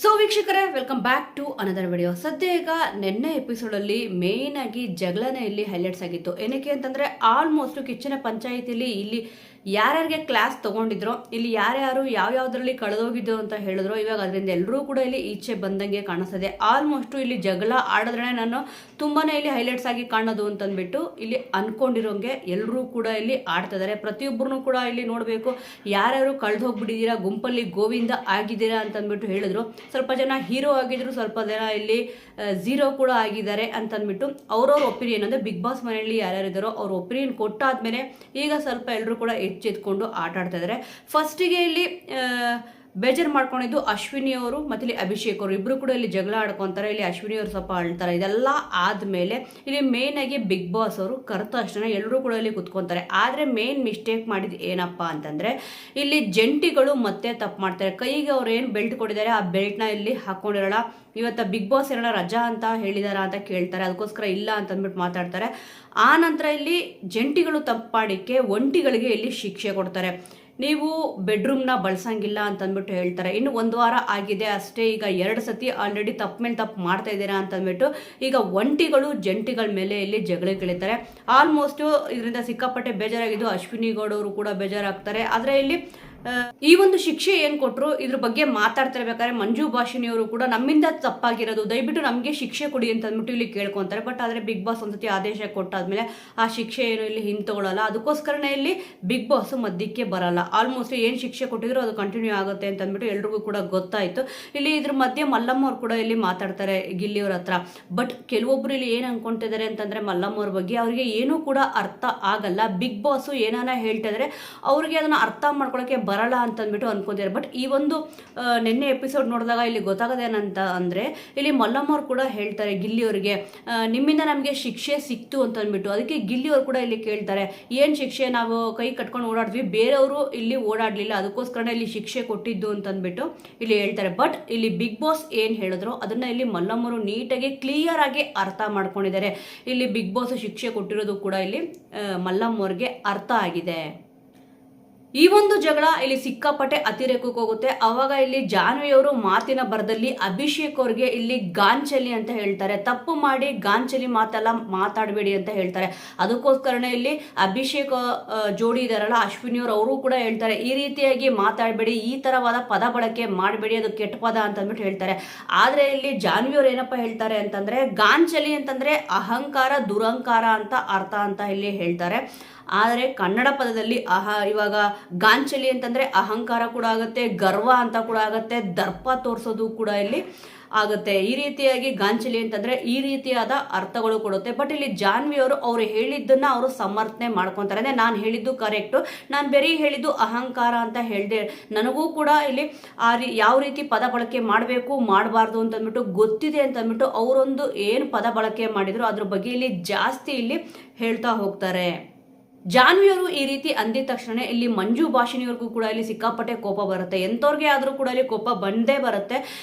So ವೀಕ್ಷಕರೇ, welcome back to another video. ಸದ್ಯ ಈಗ ನಿನ್ನೆ ಎಪಿಸೋಡಲ್ಲಿ ಮೇನ್ ಆಗಿ ಜಗಳನೇ ಇಲ್ಲಿ ಹೈಲೈಟ್ಸ್ ಆಗಿತ್ತು. ಏನಕ್ಕೆ ಅಂತಂದ್ರೆ ಆಲ್ಮೋಸ್ಟ್ ಕಿಚ್ಚನ ಪಂಚಾಯಿತಿಲಿ ಇಲ್ಲಿ ಯಾರ್ಯಾರಿಗೆ ಕ್ಲಾಸ್ ತಗೊಂಡಿದ್ರೋ, ಇಲ್ಲಿ ಯಾರ್ಯಾರು ಯಾವ್ಯಾವ್ದ್ರಲ್ಲಿ ಕಳೆದೋಗಿದ್ದು ಅಂತ ಹೇಳಿದ್ರು. ಇವಾಗ ಅದರಿಂದ ಎಲ್ಲರೂ ಕೂಡ ಇಲ್ಲಿ ಈಚೆ ಬಂದಂಗೆ ಕಾಣಿಸ್ತದೆ. ಆಲ್ಮೋಸ್ಟ್ ಇಲ್ಲಿ ಜಗಳ ಆಡಿದ್ರೆ ನಾನು ತುಂಬಾನೇ ಇಲ್ಲಿ ಹೈಲೈಟ್ಸ್ ಆಗಿ ಕಾಣೋದು ಅಂತಂದ್ಬಿಟ್ಟು ಇಲ್ಲಿ ಅನ್ಕೊಂಡಿರೋಂಗೆ ಎಲ್ಲರೂ ಕೂಡ ಇಲ್ಲಿ ಆಡ್ತಾ ಇದಾರೆ. ಪ್ರತಿಯೊಬ್ಬರು ಕೂಡ ಇಲ್ಲಿ ನೋಡಬೇಕು, ಯಾರ್ಯಾರು ಕಳೆದು ಹೋಗ್ಬಿಟ್ಟಿದ್ದೀರಾ, ಗುಂಪಲ್ಲಿ ಗೋವಿಂದ ಆಗಿದ್ದೀರಾ ಅಂತಂದ್ಬಿಟ್ಟು ಹೇಳಿದ್ರು. ಸ್ವಲ್ಪ ಜನ ಹೀರೋ ಆಗಿದ್ರು, ಸ್ವಲ್ಪ ಜನ ಇಲ್ಲಿ ಝೀರೋ ಕೂಡ ಆಗಿದ್ದಾರೆ ಅಂತಂದ್ಬಿಟ್ಟು ಅವ್ರವ್ರ ಒಪಿನಿಯನ್ ಅಂದರೆ ಬಿಗ್ ಬಾಸ್ ಮನೆಯಲ್ಲಿ ಯಾರ್ಯಾರಿದ್ದಾರೋ ಅವ್ರ ಒಪಿನಿಯನ್ ಕೊಟ್ಟಾದ್ಮೇಲೆ ಈಗ ಸ್ವಲ್ಪ ಎಲ್ಲರೂ ಕೂಡ ಎಚ್ಚೆತ್ಕೊಂಡು ಆಟ ಆಡ್ತಾ ಇದ್ದಾರೆ. ಫಸ್ಟಿಗೆ ಇಲ್ಲಿ ಬೇಜಾರು ಮಾಡ್ಕೊಂಡಿದ್ದು ಅಶ್ವಿನಿ ಅವರು ಮತ್ತು ಇಲ್ಲಿ ಅಭಿಷೇಕ್ ಅವರು ಇಬ್ಬರು ಕೂಡ ಇಲ್ಲಿ ಜಗಳ ಆಡ್ಕೊತಾರೆ. ಇಲ್ಲಿ ಅಶ್ವಿನಿ ಅವರು ಸ್ವಲ್ಪ ಅಳ್ತಾರೆ. ಇದೆಲ್ಲ ಆದಮೇಲೆ ಇಲ್ಲಿ ಮೇನ್ ಆಗಿ ಬಿಗ್ ಬಾಸ್ ಅವರು ಕರೆತ ಅಷ್ಟೇ ಎಲ್ಲರೂ ಕೂಡ ಇಲ್ಲಿ ಕುತ್ಕೊತಾರೆ. ಆದರೆ ಮೇನ್ ಮಿಸ್ಟೇಕ್ ಮಾಡಿದ್ದು ಏನಪ್ಪ ಅಂತಂದರೆ ಇಲ್ಲಿ ಜಂಟಿಗಳು ಮತ್ತೆ ತಪ್ಪು ಮಾಡ್ತಾರೆ. ಕೈಗೆ ಅವ್ರು ಏನು ಬೆಲ್ಟ್ ಕೊಟ್ಟಿದ್ದಾರೆ ಆ ಬೆಲ್ಟ್ನ ಇಲ್ಲಿ ಹಾಕ್ಕೊಂಡಿರೋಲ್ಲ. ಇವತ್ತು ಬಿಗ್ ಬಾಸ್ ಏನಾರ ರಜಾ ಅಂತ ಹೇಳಿದಾರ ಅಂತ ಕೇಳ್ತಾರೆ, ಅದಕ್ಕೋಸ್ಕರ ಇಲ್ಲ ಅಂತಂದ್ಬಿಟ್ಟು ಮಾತಾಡ್ತಾರೆ. ಆ ನಂತರ ಇಲ್ಲಿ ಜಂಟಿಗಳು ತಪ್ಪಾಡಿಕ್ಕೆ ಒಂಟಿಗಳಿಗೆ ಇಲ್ಲಿ ಶಿಕ್ಷೆ ಕೊಡ್ತಾರೆ. ನೀವು ಬೆಡ್ರೂಮ್ನ ಬಳಸಂಗಿಲ್ಲ ಅಂತಂದ್ಬಿಟ್ಟು ಹೇಳ್ತಾರೆ. ಇನ್ನು 1 ವಾರ ಆಗಿದೆ ಅಷ್ಟೇ, ಈಗ 2 ಸತಿ ಆಲ್ರೆಡಿ ತಪ್ಪು ಮೇಲೆ ತಪ್ಪು ಮಾಡ್ತಾ ಇದ್ದೀರಾ ಅಂತಂದ್ಬಿಟ್ಟು ಈಗ ಒಂಟಿಗಳು ಜಂಟಿಗಳ ಮೇಲೆ ಇಲ್ಲಿ ಜಗಳಿತಾರೆ. ಆಲ್ಮೋಸ್ಟು ಇದರಿಂದ ಸಿಕ್ಕಾಪಟ್ಟೆ ಬೇಜಾರಾಗಿದ್ದು ಅಶ್ವಿನಿ ಗೌಡ ಅವರು ಕೂಡ ಬೇಜಾರಾಗ್ತಾರೆ. ಆದರೆ ಇಲ್ಲಿ ಈ ಒಂದು ಶಿಕ್ಷೆ ಏನು ಕೊಟ್ಟರು ಇದ್ರ ಬಗ್ಗೆ ಮಾತಾಡ್ತಿರ್ಬೇಕಾದ್ರೆ ಮಂಜು ಭಾಷಿಣಿ ಅವರು ಕೂಡ ನಮ್ಮಿಂದ ತಪ್ಪಾಗಿರೋದು, ದಯವಿಟ್ಟು ನಮಗೆ ಶಿಕ್ಷೆ ಕೊಡಿ ಅಂತ ಅಂದ್ಬಿಟ್ಟು ಇಲ್ಲಿ ಕೇಳ್ಕೊತಾರೆ. ಬಟ್ ಆದರೆ ಬಿಗ್ ಬಾಸ್ ಒಂದ್ಸತಿ ಆದೇಶ ಕೊಟ್ಟಾದ್ಮೇಲೆ ಆ ಶಿಕ್ಷೆ ಏನು ಇಲ್ಲಿ ಹಿಂತಗೊಳ್ಳಲ್ಲ. ಅದಕ್ಕೋಸ್ಕರನೇ ಇಲ್ಲಿ ಬಿಗ್ ಬಾಸ್ ಮಧ್ಯಕ್ಕೆ ಬರಲ್ಲ. ಆಲ್ಮೋಸ್ಟ್ ಏನು ಶಿಕ್ಷೆ ಕೊಟ್ಟಿದ್ರು ಅದು ಕಂಟಿನ್ಯೂ ಆಗುತ್ತೆ ಅಂತ ಅಂದ್ಬಿಟ್ಟು ಎಲ್ರಿಗೂ ಕೂಡ ಗೊತ್ತಾಯ್ತು. ಇಲ್ಲಿ ಇದ್ರ ಮಧ್ಯೆ ಮಲ್ಲಮ್ಮ ಅವ್ರು ಕೂಡ ಇಲ್ಲಿ ಮಾತಾಡ್ತಾರೆ ಗಿಲ್ಲಿಯವ್ರ ಹತ್ರ. ಬಟ್ ಕೆಲವೊಬ್ರು ಇಲ್ಲಿ ಏನು ಅನ್ಕೊಂತಿದ್ದಾರೆ ಅಂತಂದ್ರೆ ಮಲ್ಲಮ್ಮ ಅವ್ರ ಬಗ್ಗೆ ಅವ್ರಿಗೆ ಏನೂ ಕೂಡ ಅರ್ಥ ಆಗಲ್ಲ. ಬಿಗ್ ಬಾಸ್ ಏನಾನ ಹೇಳ್ತಾ ಇದ್ರೆ ಅವ್ರಿಗೆ ಅದನ್ನ ಅರ್ಥ ಮಾಡ್ಕೊಳಕ್ಕೆ ಬರಲ್ಲ ಅಂತಂದ್ಬಿಟ್ಟು ಅನ್ಕೊಂತಾರೆ. ಬಟ್ ಈ ಒಂದು ನಿನ್ನೆ ಎಪಿಸೋಡ್ ನೋಡಿದಾಗ ಇಲ್ಲಿ ಗೊತ್ತಾಗದೇನಂತ ಅಂದರೆ ಇಲ್ಲಿ ಮಲ್ಲಮ್ಮ ಅವ್ರು ಕೂಡ ಹೇಳ್ತಾರೆ ಗಿಲ್ಲಿಯವ್ರಿಗೆ, ನಿಮ್ಮಿಂದ ನಮಗೆ ಶಿಕ್ಷೆ ಸಿಕ್ತು ಅಂತಂದ್ಬಿಟ್ಟು. ಅದಕ್ಕೆ ಗಿಲ್ಲಿಯವ್ರು ಕೂಡ ಇಲ್ಲಿ ಕೇಳ್ತಾರೆ, ಏನು ಶಿಕ್ಷೆ, ನಾವು ಕೈ ಕಟ್ಕೊಂಡು ಓಡಾಡಿದ್ವಿ, ಬೇರೆಯವರು ಇಲ್ಲಿ ಓಡಾಡಲಿಲ್ಲ, ಅದಕ್ಕೋಸ್ಕರ ಇಲ್ಲಿ ಶಿಕ್ಷೆ ಕೊಟ್ಟಿದ್ದು ಅಂತಂದ್ಬಿಟ್ಟು ಇಲ್ಲಿ ಹೇಳ್ತಾರೆ. ಬಟ್ ಇಲ್ಲಿ ಬಿಗ್ ಬಾಸ್ ಏನು ಹೇಳಿದ್ರು ಅದನ್ನ ಇಲ್ಲಿ ಮಲ್ಲಮ್ಮರು ನೀಟಾಗಿ ಕ್ಲಿಯರ್ ಆಗಿ ಅರ್ಥ ಮಾಡ್ಕೊಂಡಿದ್ದಾರೆ. ಇಲ್ಲಿ ಬಿಗ್ ಬಾಸ್ ಶಿಕ್ಷೆ ಕೊಟ್ಟಿರೋದು ಕೂಡ ಇಲ್ಲಿ ಮಲ್ಲಮ್ಮವ್ರಿಗೆ ಅರ್ಥ ಆಗಿದೆ. ಈ ಒಂದು ಜಗಳ ಇಲ್ಲಿ ಸಿಕ್ಕಾಪಟ್ಟೆ ಅತಿರೇಕಕ್ಕೆ ಹೋಗುತ್ತೆ. ಅವಾಗ ಇಲ್ಲಿ ಜಾನ್ವಿಯವರು ಮಾತಿನ ಬರದಲ್ಲಿ ಅಭಿಷೇಕ್ ಅವ್ರಿಗೆ ಇಲ್ಲಿ ಗಾಂಚಲಿ ಅಂತ ಹೇಳ್ತಾರೆ. ತಪ್ಪು ಮಾಡಿ ಗಾಂಚಲಿ ಮಾತೆಲ್ಲ ಮಾತಾಡಬೇಡಿ ಅಂತ ಹೇಳ್ತಾರೆ. ಅದಕ್ಕೋಸ್ಕರನೇ ಇಲ್ಲಿ ಅಭಿಷೇಕ್ ಜೋಡಿ ಇದಾರಲ್ಲ ಅಶ್ವಿನಿಯವರು, ಅವರು ಕೂಡ ಹೇಳ್ತಾರೆ ಈ ರೀತಿಯಾಗಿ ಮಾತಾಡಬೇಡಿ, ಈ ತರವಾದ ಪದ ಬಳಕೆ ಮಾಡಬೇಡಿ, ಅದು ಕೆಟ್ಟ ಪದ ಅಂತ ಅಂದ್ಬಿಟ್ಟು ಹೇಳ್ತಾರೆ. ಆದರೆ ಇಲ್ಲಿ ಜಾನ್ವಿಯವರು ಏನಪ್ಪ ಹೇಳ್ತಾರೆ ಅಂತಂದ್ರೆ ಗಾಂಚಲಿ ಅಂತಂದ್ರೆ ಅಹಂಕಾರ, ದುರಂಕಾರ ಅಂತ ಅರ್ಥ ಅಂತ ಇಲ್ಲಿ ಹೇಳ್ತಾರೆ. ಆದರೆ ಕನ್ನಡ ಪದದಲ್ಲಿ ಇವಾಗ ಗಾಂಚಲಿ ಅಂತಂದರೆ ಅಹಂಕಾರ ಕೂಡ ಆಗುತ್ತೆ, ಗರ್ವ ಅಂತ ಕೂಡ ಆಗುತ್ತೆ, ದರ್ಪ ತೋರಿಸೋದು ಕೂಡ ಇಲ್ಲಿ ಆಗುತ್ತೆ. ಈ ರೀತಿಯಾಗಿ ಗಾಂಚಲಿ ಅಂತಂದರೆ ಈ ರೀತಿಯಾದ ಅರ್ಥಗಳು ಕೊಡುತ್ತೆ. ಬಟ್ ಇಲ್ಲಿ ಜಾನ್ವಿಯವರು ಅವರು ಹೇಳಿದ್ದನ್ನು ಅವರು ಸಮರ್ಥನೆ ಮಾಡ್ಕೊತಾರೆ. ಅಂದರೆ ನಾನು ಹೇಳಿದ್ದು ಕರೆಕ್ಟು, ನಾನು ಬೇರೆ ಹೇಳಿದ್ದು ಅಹಂಕಾರ ಅಂತ ಹೇಳಿದೆ, ನನಗೂ ಕೂಡ ಇಲ್ಲಿ ಯಾವ ರೀತಿ ಪದ ಬಳಕೆ ಮಾಡಬೇಕು ಮಾಡಬಾರ್ದು ಅಂತಂದ್ಬಿಟ್ಟು ಗೊತ್ತಿದೆ ಅಂತಂದ್ಬಿಟ್ಟು ಅವರೊಂದು ಏನು ಪದ ಬಳಕೆ ಮಾಡಿದ್ರು ಅದ್ರ ಬಗ್ಗೆ ಇಲ್ಲಿ ಜಾಸ್ತಿ ಇಲ್ಲಿ ಹೇಳ್ತಾ ಹೋಗ್ತಾರೆ. ಜಾನ್ವಿಯವರು ಈ ರೀತಿ ಅಂದಿದ ತಕ್ಷಣ ಇಲ್ಲಿ ಮಂಜು ಭಾಷಿಣಿಯವ್ರಿಗೂ ಕೂಡ ಇಲ್ಲಿ ಸಿಕ್ಕಾಪಟ್ಟೆ ಕೋಪ ಬರುತ್ತೆ. ಎಂಥವ್ರಿಗೆ ಆದರೂ ಕೂಡ ಇಲ್ಲಿ ಕೋಪ ಬಂದೇ ಬರುತ್ತೆ.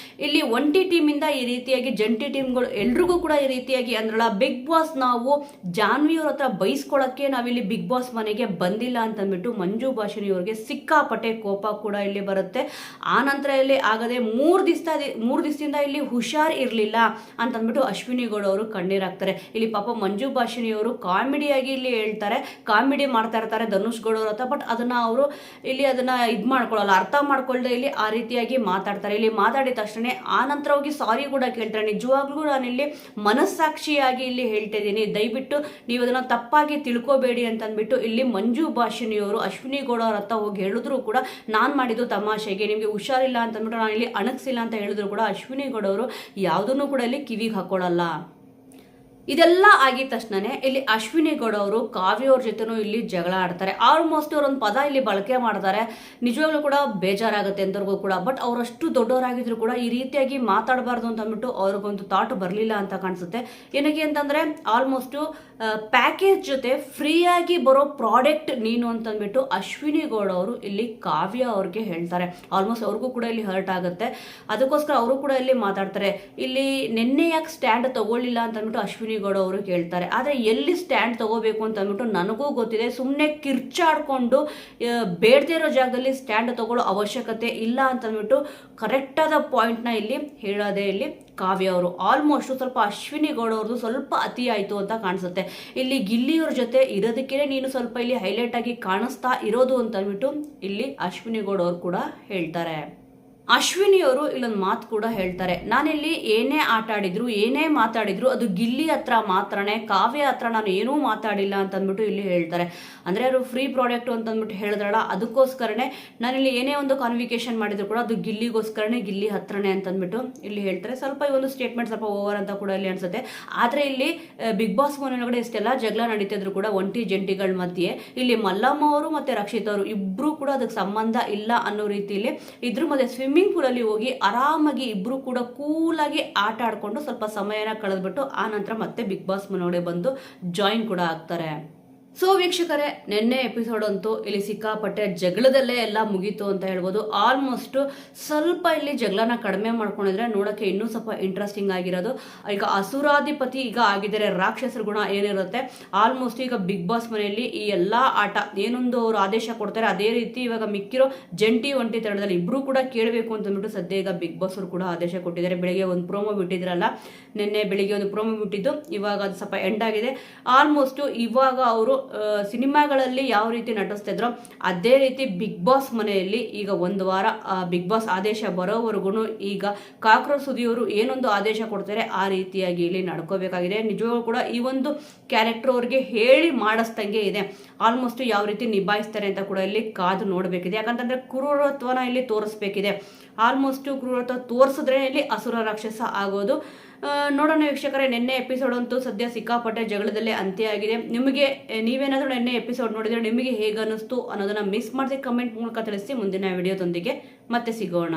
ಇಲ್ಲಿ ಒಂಟಿ ಟೀಮಿಂದ ಈ ರೀತಿಯಾಗಿ ಜಂಟಿ ಟೀಮ್ಗಳು ಎಲ್ರಿಗೂ ಕೂಡ ಈ ರೀತಿಯಾಗಿ ಅಂದ್ರಲ್ಲ, ಬಿಗ್ ಬಾಸ್ ನಾವು ಜಾನ್ವಿಯವ್ರ ಹತ್ರ ಬೈಸ್ಕೊಳ್ಳೋಕ್ಕೆ ನಾವಿಲ್ಲಿ ಬಿಗ್ ಬಾಸ್ ಮನೆಗೆ ಬಂದಿಲ್ಲ ಅಂತಂದ್ಬಿಟ್ಟು ಮಂಜು ಭಾಷಿಣಿಯವ್ರಿಗೆ ಸಿಕ್ಕಾಪಟ್ಟೆ ಕೋಪ ಕೂಡ ಇಲ್ಲಿ ಬರುತ್ತೆ. ಆ ನಂತರ ಇಲ್ಲಿ ಆಗದೆ 3 ದಿವಸದಿಂದ ಇಲ್ಲಿ ಹುಷಾರ್ ಇರಲಿಲ್ಲ ಅಂತಂದ್ಬಿಟ್ಟು ಅಶ್ವಿನಿ ಗೌಡ ಅವರು ಕಣ್ಣೀರಾಗ್ತಾರೆ. ಇಲ್ಲಿ ಪಾಪ ಮಂಜು ಭಾಷಿಣಿಯವರು ಕಾಮಿಡಿಯಾಗಿ ಇಲ್ಲಿ ಹೇಳ್ತಾರೆ, ಕಾಮಿಡಿ ಮಾಡ್ತಾ ಇರ್ತಾರೆ ಧನುಷ್ ಗೌಡ ಅವ್ರ ಹತ್ರ. ಬಟ್ ಅದನ್ನ ಅವರು ಇಲ್ಲಿ ಅದನ್ನ ಮಾಡ್ಕೊಳ್ಳಲ್ಲ, ಅರ್ಥ ಮಾಡ್ಕೊಳ್ಳದೆ ಇಲ್ಲಿ ಆ ರೀತಿಯಾಗಿ ಮಾತಾಡ್ತಾರೆ. ಇಲ್ಲಿ ಮಾತಾಡಿದ ತಕ್ಷಣ ಆ ನಂತರ ಹೋಗಿ ಸಾರಿ ಕೂಡ ಕೇಳ್ತಾರೆ. ನಿಜವಾಗ್ಲೂ ನಾನು ಇಲ್ಲಿ ಮನಸ್ಸಾಕ್ಷಿಯಾಗಿ ಇಲ್ಲಿ ಹೇಳ್ತಾ ಇದ್ದೀನಿ, ದಯವಿಟ್ಟು ನೀವು ಅದನ್ನ ತಪ್ಪಾಗಿ ತಿಳ್ಕೋಬೇಡಿ ಅಂತಂದ್ಬಿಟ್ಟು ಇಲ್ಲಿ ಮಂಜು ಭಾಷಿಣಿಯವರು ಅಶ್ವಿನಿ ಗೌಡ ಅವ್ರ ಹತ್ರ ಹೋಗಿ ಹೇಳಿದ್ರು ಕೂಡ ನಾನು ಮಾಡಿದ್ದು ತಮಾಷೆಗೆ, ನಿಮಗೆ ಹುಷಾರಿಲ್ಲ ಅಂತಂದ್ಬಿಟ್ಟು ನಾನು ಇಲ್ಲಿ ಅಣಗಿಸಿಲ್ಲ ಅಂತ ಹೇಳಿದ್ರು ಕೂಡ ಅಶ್ವಿನಿ ಗೌಡ ಅವರು ಯಾವುದನ್ನು ಕೂಡ ಇಲ್ಲಿ ಕಿವಿಗೆ ಹಾಕೊಳ್ಳಲ್ಲ. ಇದೆಲ್ಲ ಆಗಿದ ತಕ್ಷಣನೇ ಇಲ್ಲಿ ಅಶ್ವಿನಿ ಗೌಡ ಅವರು ಕಾವ್ಯ ಅವ್ರ ಜೊತೆನೂ ಇಲ್ಲಿ ಜಗಳ ಆಡ್ತಾರೆ. ಆಲ್ಮೋಸ್ಟ್ ಅವರೊಂದು ಪದ ಇಲ್ಲಿ ಬಳಕೆ ಮಾಡ್ತಾರೆ. ನಿಜವಾಗ್ಲೂ ಕೂಡ ಬೇಜಾರಾಗುತ್ತೆ ಎಂತವ್ರಿಗೂ ಕೂಡ. ಬಟ್ ಅವರಷ್ಟು ದೊಡ್ಡವರಾಗಿದ್ರು ಕೂಡ ಈ ರೀತಿಯಾಗಿ ಮಾತಾಡಬಾರ್ದು ಅಂತ ಅಂದ್ಬಿಟ್ಟು ಅವ್ರಿಗೊಂದು ಥಾಟ್ ಬರಲಿಲ್ಲ ಅಂತ ಕಾಣಿಸುತ್ತೆ. ಏನಕ್ಕೆ ಅಂತಂದ್ರೆ ಆಲ್ಮೋಸ್ಟು ಪ್ಯಾಕೇಜ್ ಜೊತೆ ಫ್ರೀಯಾಗಿ ಬರೋ ಪ್ರಾಡಕ್ಟ್ ನೀನು ಅಂತಂದ್ಬಿಟ್ಟು ಅಶ್ವಿನಿ ಗೌಡ ಅವರು ಇಲ್ಲಿ ಕಾವ್ಯ ಅವ್ರಿಗೆ ಹೇಳ್ತಾರೆ. ಆಲ್ಮೋಸ್ಟ್ ಅವ್ರಿಗೂ ಕೂಡ ಇಲ್ಲಿ ಹರ್ಟ್ ಆಗುತ್ತೆ. ಅದಕ್ಕೋಸ್ಕರ ಅವರು ಕೂಡ ಇಲ್ಲಿ ಮಾತಾಡ್ತಾರೆ. ಇಲ್ಲಿ ನಿನ್ನೆ ಯಾಕೆ ಸ್ಟ್ಯಾಂಡ್ ತಗೊಳ್ಳಿಲ್ಲ ಅಂತಂದ್ಬಿಟ್ಟು ಅಶ್ವಿನಿ ಗೌಡ ಅವರು ಕೇಳ್ತಾರೆ. ಆದರೆ ಎಲ್ಲಿ ಸ್ಟ್ಯಾಂಡ್ ತಗೋಬೇಕು ಅಂತ ಅಂದ್ಬಿಟ್ಟು ನನಗೂ ಗೊತ್ತಿದೆ. ಸುಮ್ಮನೆ ಕಿರ್ಚಾಡ್ಕೊಂಡು ಬೇಡದೇ ಇರೋ ಜಾಗದಲ್ಲಿ ಸ್ಟ್ಯಾಂಡ್ ತಗೊಳ್ಳೋ ಅವಶ್ಯಕತೆ ಇಲ್ಲ ಅಂತಂದ್ಬಿಟ್ಟು ಕರೆಕ್ಟಾದ ಪಾಯಿಂಟ್ನ ಇಲ್ಲಿ ಹೇಳೋದೇ ಇಲ್ಲಿ ಕಾವ್ಯ ಅವರು. ಆಲ್ಮೋಸ್ಟ್ ಸ್ವಲ್ಪ ಅಶ್ವಿನಿ ಗೌಡ ಅವ್ರದ್ದು ಸ್ವಲ್ಪ ಅತಿ ಆಯಿತು ಅಂತ ಕಾಣಿಸುತ್ತೆ. ಇಲ್ಲಿ ಗಿಲ್ಲಿಯವ್ರ ಜೊತೆ ಇರೋದಕ್ಕೇ ನೀನು ಸ್ವಲ್ಪ ಇಲ್ಲಿ ಹೈಲೈಟ್ ಆಗಿ ಕಾಣಿಸ್ತಾ ಇರೋದು ಅಂತ ಅಂದ್ಬಿಟ್ಟು ಇಲ್ಲಿ ಅಶ್ವಿನಿ ಗೌಡ ಅವರು ಕೂಡ ಹೇಳ್ತಾರೆ. ಅಶ್ವಿನಿಯವರು ಇಲ್ಲೊಂದು ಮಾತು ಕೂಡ ಹೇಳ್ತಾರೆ, ನಾನಿಲ್ಲಿ ಏನೇ ಆಟ ಆಡಿದ್ರು ಏನೇ ಮಾತಾಡಿದ್ರು ಅದು ಗಿಲ್ಲಿ ಹತ್ರ ಮಾತ್ರನೇ, ಕಾವ್ಯ ಹತ್ರ ನಾನು ಏನೂ ಮಾತಾಡಿಲ್ಲ ಅಂತ ಅಂದ್ಬಿಟ್ಟು ಇಲ್ಲಿ ಹೇಳ್ತಾರೆ. ಅಂದರೆ ಅವರು ಫ್ರೀ ಪ್ರಾಡಕ್ಟ್ ಅಂತ ಅಂದ್ಬಿಟ್ಟು ಹೇಳಿದ್ರಲ್ಲ, ಅದಕ್ಕೋಸ್ಕರನೇ ನಾನಿಲ್ಲಿ ಏನೇ ಒಂದು ಕಾನ್ವಿಕೇಶನ್ ಮಾಡಿದ್ರು ಕೂಡ ಅದು ಗಿಲ್ಲಿಗೋಸ್ಕರನೇ, ಗಿಲ್ಲಿ ಹತ್ರನೇ ಅಂತ ಅಂದ್ಬಿಟ್ಟು ಇಲ್ಲಿ ಹೇಳ್ತಾರೆ. ಸ್ವಲ್ಪ ಈ ಒಂದು ಸ್ಟೇಟ್ಮೆಂಟ್ ಸ್ವಲ್ಪ ಓವರ್ ಅಂತ ಕೂಡ ಇಲ್ಲಿ ಅನ್ಸುತ್ತೆ. ಆದರೆ ಇಲ್ಲಿ ಬಿಗ್ ಬಾಸ್ ಮನೆಯೊಳಗಡೆ ಇಷ್ಟೆಲ್ಲ ಜಗಳ ನಡೀತಿದ್ರು ಕೂಡ ಒಂಟಿ ಜಂಟಿಗಳ ಮಧ್ಯೆ ಇಲ್ಲಿ ಮಲ್ಲಮ್ಮ ಅವರು ಮತ್ತು ರಕ್ಷಿತ್ ಅವರು ಇಬ್ಬರು ಕೂಡ ಅದಕ್ಕೆ ಸಂಬಂಧ ಇಲ್ಲ ಅನ್ನೋ ರೀತಿಯಲ್ಲಿ ಇದ್ರ ಮಧ್ಯೆ ಸ್ವಿಮ್ಮಿಂಗ್ ಪೂಲಲ್ಲಿ ಹೋಗಿ ಆರಾಮಾಗಿ ಇಬ್ರು ಕೂಡ ಕೂಲಾಗಿ ಆಟ ಆಡ್ಕೊಂಡು ಸ್ವಲ್ಪ ಸಮಯನ ಕಳೆದ್ಬಿಟ್ಟು ಆ ನಂತರ ಮತ್ತೆ ಬಿಗ್ ಬಾಸ್ ಮನೆಯೊಳಗೆ ಬಂದು ಜಾಯಿನ್ ಕೂಡ ಆಗ್ತಾರೆ. ಸೊ ವೀಕ್ಷಕರೇ, ನಿನ್ನೆ ಎಪಿಸೋಡ್ ಅಂತೂ ಇಲ್ಲಿ ಸಿಕ್ಕಾಪಟ್ಟೆ ಜಗಳದಲ್ಲೇ ಎಲ್ಲ ಮುಗೀತು ಅಂತ ಹೇಳ್ಬೋದು. ಆಲ್ಮೋಸ್ಟ್ ಸ್ವಲ್ಪ ಇಲ್ಲಿ ಜಗಳನ ಕಡಿಮೆ ಮಾಡ್ಕೊಂಡಿದ್ರೆ ನೋಡೋಕ್ಕೆ ಇನ್ನೂ ಸ್ವಲ್ಪ ಇಂಟ್ರೆಸ್ಟಿಂಗ್ ಆಗಿರೋದು. ಈಗ ಅಸುರಾಧಿಪತಿ ಈಗ ಆಗಿದ್ದಾರೆ, ರಾಕ್ಷಸರ ಗುಣ ಏನಿರುತ್ತೆ ಆಲ್ಮೋಸ್ಟ್ ಈಗ ಬಿಗ್ ಬಾಸ್ ಮನೆಯಲ್ಲಿ ಈ ಎಲ್ಲ ಆಟ ಏನೊಂದು ಅವರು ಆದೇಶ ಕೊಡ್ತಾರೆ ಅದೇ ರೀತಿ ಇವಾಗ ಮಿಕ್ಕಿರೋ ಜಂಟಿ ಒಂಟಿ ತಂಡದಲ್ಲಿ ಇಬ್ರು ಕೂಡ ಕೇಳಬೇಕು ಅಂತಂದ್ಬಿಟ್ಟು ಸದ್ಯ ಈಗ ಬಿಗ್ ಬಾಸ್ ಅವರು ಕೂಡ ಆದೇಶ ಕೊಟ್ಟಿದ್ದಾರೆ. ಬೆಳಿಗ್ಗೆ ಒಂದು ಪ್ರೋಮೋ ಬಿಟ್ಟಿದ್ರಲ್ಲ, ನಿನ್ನೆ ಬೆಳಿಗ್ಗೆ ಒಂದು ಪ್ರೋಮೋ ಬಿಟ್ಟಿದ್ದು, ಇವಾಗ ಅದು ಸ್ವಲ್ಪ ಎಂಡ್ ಆಗಿದೆ. ಆಲ್ಮೋಸ್ಟ್ ಇವಾಗ ಅವರು ಸಿನಿಮಾಗಳಲ್ಲಿ ಯಾವ ರೀತಿ ನಟಿಸ್ತಾ ಇದ್ರೋ ಅದೇ ರೀತಿ ಬಿಗ್ ಬಾಸ್ ಮನೆಯಲ್ಲಿ ಈಗ ಒಂದು ವಾರ ಬಿಗ್ ಬಾಸ್ ಆದೇಶ ಬರೋವರೆಗೂ ಈಗ ಕಾಕ್ರೋಚ್ ಸುದಿಯವರು ಏನೊಂದು ಆದೇಶ ಕೊಡ್ತಾರೆ ಆ ರೀತಿಯಾಗಿ ಇಲ್ಲಿ ನಡ್ಕೋಬೇಕಾಗಿದೆ. ನಿಜವಾಗ್ಲೂ ಕೂಡ ಈ ಒಂದು ಕ್ಯಾರೆಕ್ಟರ್ ಅವ್ರಿಗೆ ಹೇಳಿ ಮಾಡಿಸ್ದಂಗೆ ಇದೆ. ಆಲ್ಮೋಸ್ಟ್ ಯಾವ ರೀತಿ ನಿಭಾಯಿಸ್ತಾರೆ ಅಂತ ಕೂಡ ಇಲ್ಲಿ ಕಾದು ನೋಡಬೇಕಿದೆ. ಯಾಕಂತಂದ್ರೆ ಕ್ರೂರತ್ವನ ಇಲ್ಲಿ ತೋರಿಸ್ಬೇಕಿದೆ. ಆಲ್ಮೋಸ್ಟ್ ಕ್ರೂರತ್ವ ತೋರಿಸಿದ್ರೆ ಇಲ್ಲಿ ಅಸುರ ರಾಕ್ಷಸ ಆಗೋದು. ನೋಡೋಣ ವೀಕ್ಷಕರೇ, ನಿನ್ನೆ ಎಪಿಸೋಡ್ ಅಂತೂ ಸದ್ಯ ಸಿಕ್ಕಾಪಟ್ಟೆ ಜಗಳದಲ್ಲೇ ಅಂತ್ಯ ಆಗಿದೆ. ನಿಮಗೆ ನೀವೇನಾದರೂ ನಿನ್ನೆ ಎಪಿಸೋಡ್ ನೋಡಿದರೆ ನಿಮಗೆ ಹೇಗೆ ಅನ್ನಿಸ್ತು ಅನ್ನೋದನ್ನ ಮಿಸ್ ಮಾಡದೆ ಕಮೆಂಟ್ ಮೂಲಕ ತಿಳಿಸಿ. ಮುಂದಿನ ವಿಡಿಯೋದೊಂದಿಗೆ ಮತ್ತೆ ಸಿಗೋಣ.